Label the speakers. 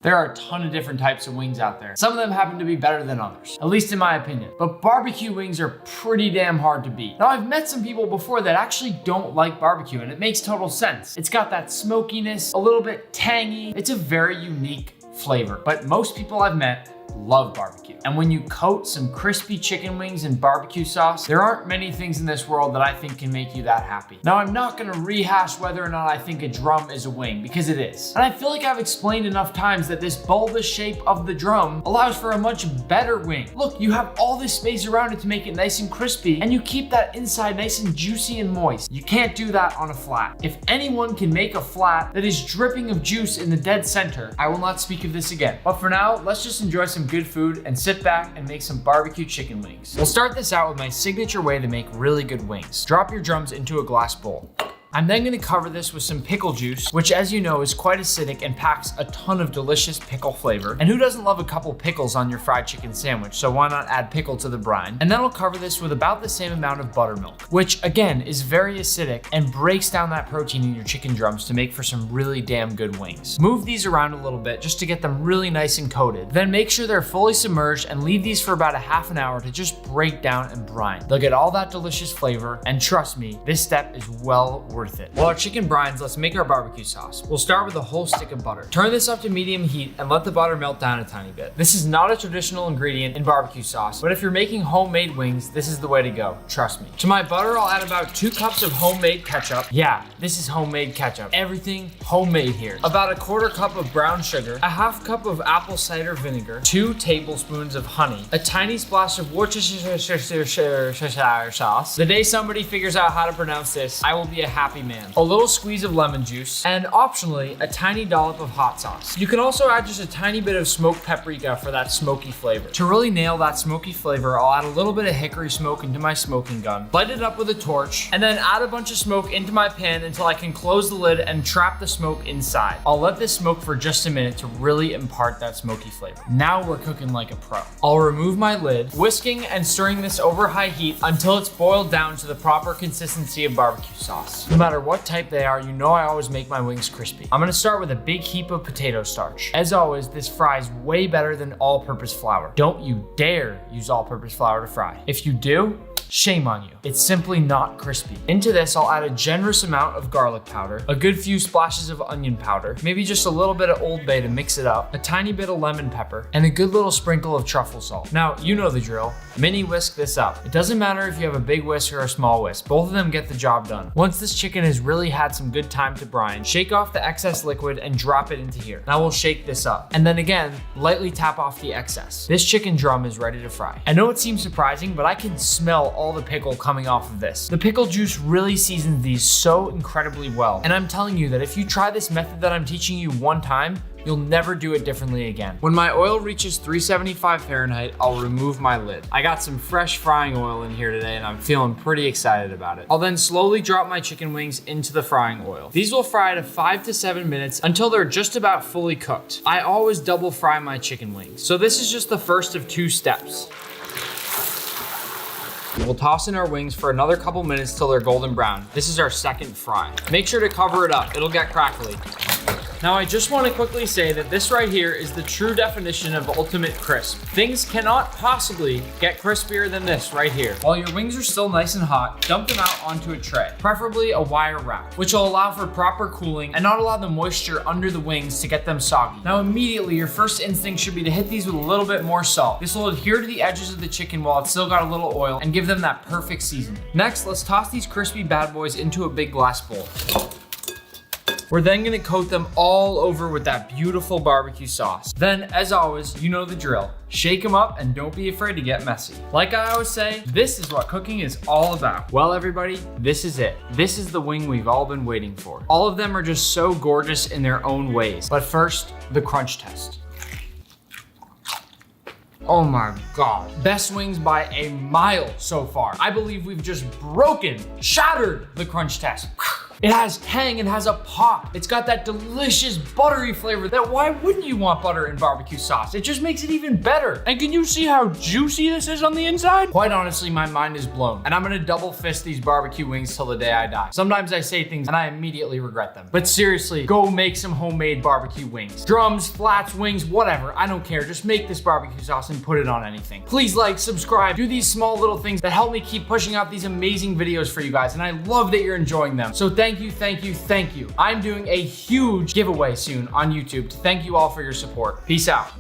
Speaker 1: There are a ton of different types of wings out there. Some of them happen to be better than others, at least in my opinion. But barbecue wings are pretty damn hard to beat. Now, I've met some people before that actually don't like barbecue, and it makes total sense. It's got that smokiness, a little bit tangy. It's a very unique flavor, but most people I've met love barbecue. And when you coat some crispy chicken wings in barbecue sauce, there aren't many things in this world that I think can make you that happy. Now, I'm not gonna rehash whether or not I think a drum is a wing, because it is. And I feel like I've explained enough times that this bulbous shape of the drum allows for a much better wing. Look, you have all this space around it to make it nice and crispy, and you keep that inside nice and juicy and moist. You can't do that on a flat. If anyone can make a flat that is dripping of juice in the dead center, I will not speak of this again. But for now, let's just enjoy some good food and sit back and make some barbecue chicken wings. We'll start this out with my signature way to make really good wings. Drop your drums into a glass bowl. I'm then gonna cover this with some pickle juice, which as you know is quite acidic and packs a ton of delicious pickle flavor. And who doesn't love a couple pickles on your fried chicken sandwich? So why not add pickle to the brine? And then I'll cover this with about the same amount of buttermilk, which again is very acidic and breaks down that protein in your chicken drums to make for some really damn good wings. Move these around a little bit just to get them really nice and coated. Then make sure they're fully submerged and leave these for about a half an hour to just break down and brine. They'll get all that delicious flavor, and trust me, this step is well worth it. While our chicken brines, let's make our barbecue sauce. We'll start with a whole stick of butter. Turn this up to medium heat and let the butter melt down a tiny bit. This is not a traditional ingredient in barbecue sauce, but if you're making homemade wings, this is the way to go, trust me. To my butter, I'll add about 2 cups of homemade ketchup. Yeah, this is homemade ketchup. Everything homemade here. About a 1/4 cup of brown sugar, a 1/2 cup of apple cider vinegar, 2 tablespoons of honey, a tiny splash of Worcestershire sauce. The day somebody figures out how to pronounce this, I will be a happy man. A little squeeze of lemon juice, and optionally, a tiny dollop of hot sauce. You can also add just a tiny bit of smoked paprika for that smoky flavor. To really nail that smoky flavor, I'll add a little bit of hickory smoke into my smoking gun, light it up with a torch, and then add a bunch of smoke into my pan until I can close the lid and trap the smoke inside. I'll let this smoke for just a minute to really impart that smoky flavor. Now we're cooking like a pro. I'll remove my lid, whisking and stirring this over high heat until it's boiled down to the proper consistency of barbecue sauce. No matter what type they are, you know I always make my wings crispy. I'm gonna start with a big heap of potato starch. As always, this fries way better than all-purpose flour. Don't you dare use all-purpose flour to fry. If you do, shame on you. It's simply not crispy. Into this, I'll add a generous amount of garlic powder, a good few splashes of onion powder, maybe just a little bit of Old Bay to mix it up, a tiny bit of lemon pepper, and a good little sprinkle of truffle salt. Now, you know the drill. Mini whisk this up. It doesn't matter if you have a big whisk or a small whisk. Both of them get the job done. Once this chicken has really had some good time to brine, shake off the excess liquid and drop it into here. Now we'll shake this up. And then again, lightly tap off the excess. This chicken drum is ready to fry. I know it seems surprising, but I can smell all the pickle coming off of this. The pickle juice really seasons these so incredibly well. And I'm telling you that if you try this method that I'm teaching you one time, you'll never do it differently again. When my oil reaches 375 Fahrenheit, I'll remove my lid. I got some fresh frying oil in here today and I'm feeling pretty excited about it. I'll then slowly drop my chicken wings into the frying oil. These will fry at 5 to 7 minutes until they're just about fully cooked. I always double fry my chicken wings. So this is just the first of 2 steps. We'll toss in our wings for another couple minutes till they're golden brown. This is our second fry. Make sure to cover it up, it'll get crackly. Now I just want to quickly say that this right here is the true definition of ultimate crisp. Things cannot possibly get crispier than this right here. While your wings are still nice and hot, dump them out onto a tray, preferably a wire wrap, which will allow for proper cooling and not allow the moisture under the wings to get them soggy. Now immediately, your first instinct should be to hit these with a little bit more salt. This will adhere to the edges of the chicken while it's still got a little oil and give them that perfect seasoning. Next, let's toss these crispy bad boys into a big glass bowl. We're then gonna coat them all over with that beautiful barbecue sauce. Then, as always, you know the drill. Shake them up and don't be afraid to get messy. Like I always say, this is what cooking is all about. Well, everybody, this is it. This is the wing we've all been waiting for. All of them are just so gorgeous in their own ways. But first, the crunch test. Oh my God. Best wings by a mile so far. I believe we've just shattered the crunch test. It has tang, it has a pop. It's got that delicious buttery flavor that why wouldn't you want butter in barbecue sauce? It just makes it even better.
Speaker 2: And can you see how juicy this is on the inside?
Speaker 1: Quite honestly, my mind is blown. And I'm gonna double fist these barbecue wings till the day I die. Sometimes I say things and I immediately regret them. But seriously, go make some homemade barbecue wings. Drums, flats, wings, whatever, I don't care. Just make this barbecue sauce and put it on anything. Please like, subscribe, do these small little things that help me keep pushing out these amazing videos for you guys. And I love that you're enjoying them. So thank you, thank you, thank you. I'm doing a huge giveaway soon on YouTube to thank you all for your support. Peace out.